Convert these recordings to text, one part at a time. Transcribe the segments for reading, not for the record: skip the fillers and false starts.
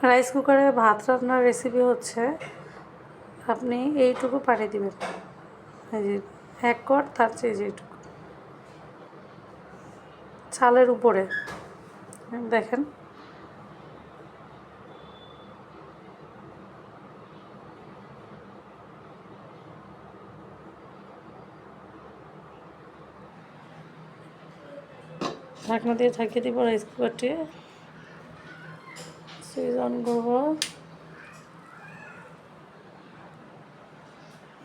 Rice কুকারে ভাত রান্নার রেসিপি হচ্ছে আপনি এইটুকু পানি দিবেন, এই যে 1 কোয়ার্ট, তার চেয়ে যেটুকু চালের উপরে দেখেন। ঢাকনা দিয়ে ঢাকিয়ে দিব রাইস কুকারটি। সুইচ অন করব।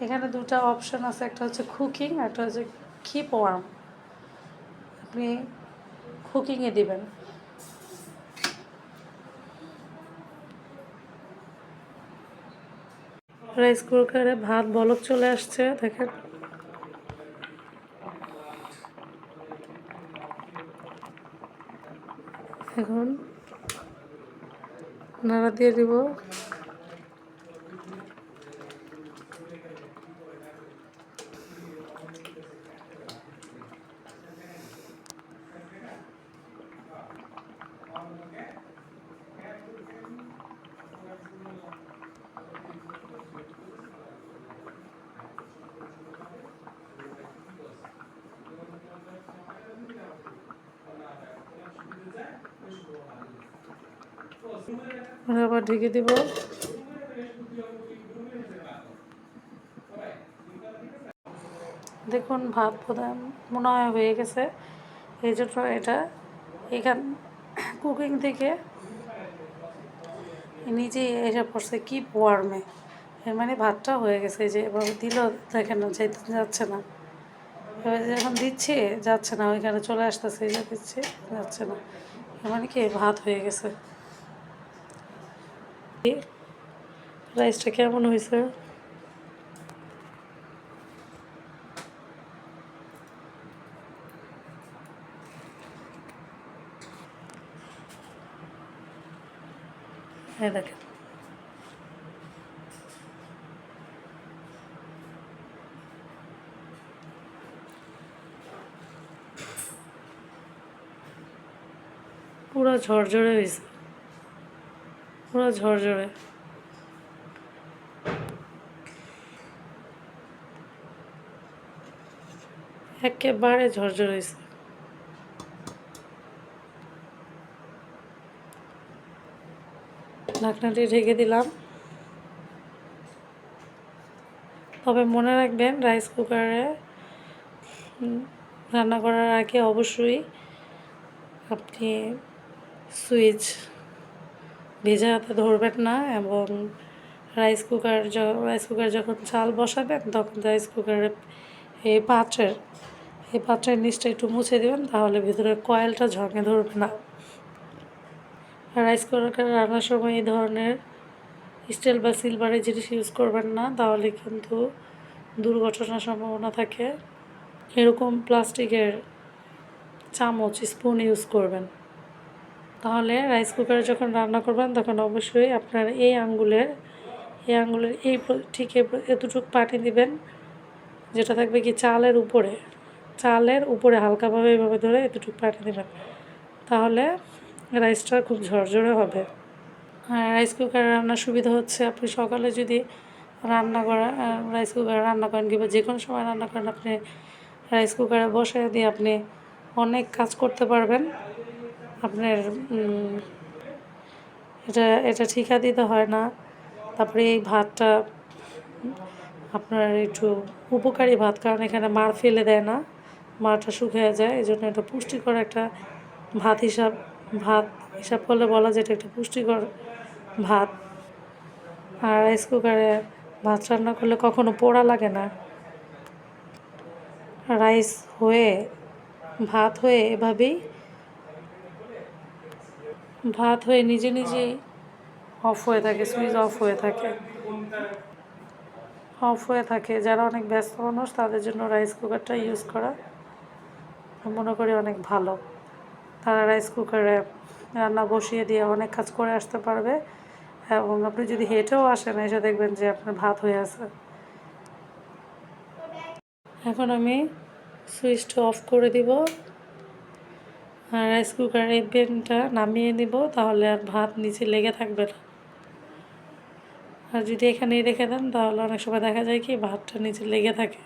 এখানে দুটো অপশন আছে, একটা হচ্ছে কুকিং, একটা হচ্ছে কিপ ওয়ার্ম। আপনি কুকিংয়ে দিবেন। রাইস কুকারে ভাত বলক চলে আসছে, দেখেন। এখন নাড়া দিয়ে দিব। আবার ঢেকে দিব। দেখুন ভাত প্রধান মনে হয় হয়ে গেছে। এই জন্য এটা এখান কুকিং থেকে নিজেই এসে পড়ছে কিপ ওয়ার্মে। এর মানে ভাতটা হয়ে গেছে। যে এভাবে দিলেও দেখেন না, যেতে যাচ্ছে না। এবার যখন দিচ্ছি যাচ্ছে না, ওইখানে চলে আসতেছে, এই যে দিচ্ছি যাচ্ছে না। এর মানে কি ভাত হয়ে গেছে। রাইসটা কেমন হয়েছে? হ্যাঁ দেখেন। পুরো ঝরঝরে হয়েছে, পুরো ঝরঝরে। একেবারে ঝরঝরে হয়েছে। ঢাকনাটি ঢেকে দিলাম। তবে মনে রাখবেন রাইস কুকারে রান্না করার আগে অবশ্যই আপনি সুইচ ভেজা হাতে ধরবেন না, এবং রাইস কুকার যখন চাল বসাবেন তখন রাইস কুকারের এই পাত্রের নিচটা একটু মুছে দেবেন, তাহলে ভিতরে কয়েলটা ঝঙে ধরবে না। রাইস কুকার রান্নার সময় এই ধরনের স্টিল বা সিলভারের জিনিস ইউজ করবেন না, তাহলে কিন্তু দুর্ঘটনার সম্ভাবনা থাকে। এরকম প্লাস্টিকের চামচ, স্পুন ইউজ করবেন। তাহলে রাইস কুকারে যখন রান্না করবেন তখন অবশ্যই আপনার এই আঙ্গুলের ঠিক এতটুকু পানি দিবেন, যেটা থাকবে কি চালের উপরে হালকাভাবে এভাবে ধরে এতটুকু পানি দেবেন, তাহলে রাইসটা খুব ঝরঝরে হবে। আর রাইস কুকারে রান্নার সুবিধা হচ্ছে আপনি সকালে যদি রাইস কুকারে রান্না করেন কিংবা যে কোনো সময় রান্না করেন, আপনি রাইস কুকারে বসে দিয়ে আপনি অনেক কাজ করতে পারবেন। আপনার এটা ঠিকা দিতে হয় না। তারপরে এই ভাতটা আপনার একটু উপকারী ভাত, কারণ এখানে মাড় ফেলে দেয় না, মাড়টা শুকিয়ে যায়। এই জন্য এটা পুষ্টিকর একটা ভাত হিসাব করলে বলা যায় এটা একটা পুষ্টিকর ভাত। আর রাইস কুকারে ভাত রান্না করলে কখনো পোড়া লাগে না। রাইস হয়ে এভাবেই ভাত হয়ে নিজেই অফ হয়ে থাকে, সুইচ অফ হয়ে থাকে। যারা অনেক ব্যস্ত মানুষ তাদের জন্য রাইস কুকারটা ইউজ করা মনে করি অনেক ভালো। তারা রাইস কুকারে রান্না বসিয়ে দিয়ে অনেক কাজ করে আসতে পারবে, এবং আপনি যদি হেঁটেও আসেন এসে দেখবেন যে আপনার ভাত হয়ে আছে। এখন আমি সুইচটা অফ করে দিব আর রাইস কুকারের পেনটা নামিয়ে নিব, তাহলে আর ভাত নিচে লেগে থাকবে না। আর যদি এখানেই রেখে দেন তাহলে অনেক সময় দেখা যায় কি ভাতটা নিচে লেগে থাকে।